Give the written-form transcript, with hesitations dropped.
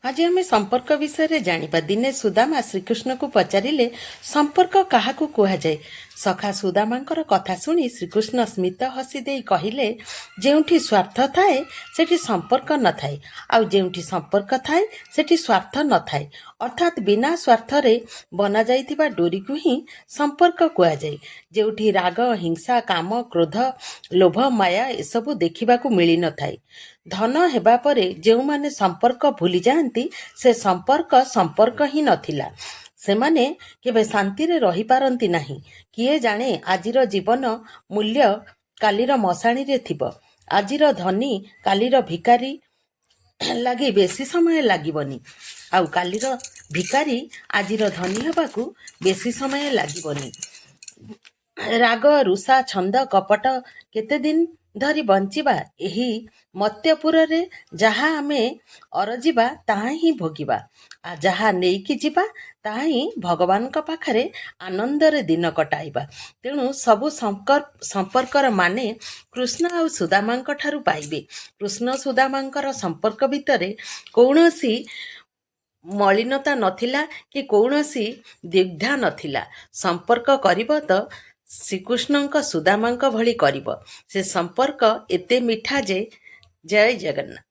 आज आम संपर्क विषय जानिबा। दिने सुदामा श्रीकृष्ण को पचारिले संपर्क काहाकू कुहाଯାए। सखा सुदामांकर कथा शुणी श्रीकृष्ण स्मित हसी दे कहिले, जेउठी स्वार्थ थाए सेठी संपर्क न थाए, आउ जेउठी संपर्क थाए सेठी स्वार्थ न थाए। अर्थात बिना स्वार्थ रे बना जाइतिबा डोरी को ही संपर्क कुहाଯାए। जेउठी राग, हिंसा, काम, क्रोध, लोभ, माया एसबू देखिबाकू मिली न थाए। धन हेबा परे जेउमाने संपर्क भूली जाआंती से संपर्क संपर्क ही नथिला। सेमाने केबे शांति रे रही पारंती नाही। किए जाने आजिर जीवन मूल्य कालीर मशाणी रे थिबो। आजिर धनी कालीर भिकारी लगी बेसी समय लागिबनी, आउ कालीर भिकारी आजिर धनी हेबाकू बेसी समय लागिबनी। राग, रुषा, छंद, कपट केते दिन धरी बंचिबा। एही मत्यपुरे जहाँ आमे अरजिबा ताहा ही भोगिबा, आ जहाँ नेइकी जिबा ताहा ही भगवान पाखरे आनंदरे दिन कटाइबा। तेणु सबु संपर्कर माने कृष्ण आउ सुदामांक ठारू पाइबे। कृष्ण सुदामांकर संपर्क भितरे कौनसी मलिनता नथिला कि कौनसी दिग्धा नथिला। संपर्क करिब तो श्रीकृष्णंक सुदामांक भली करिब। से संपर्क एते मिठा जे जय जगन्नाथ।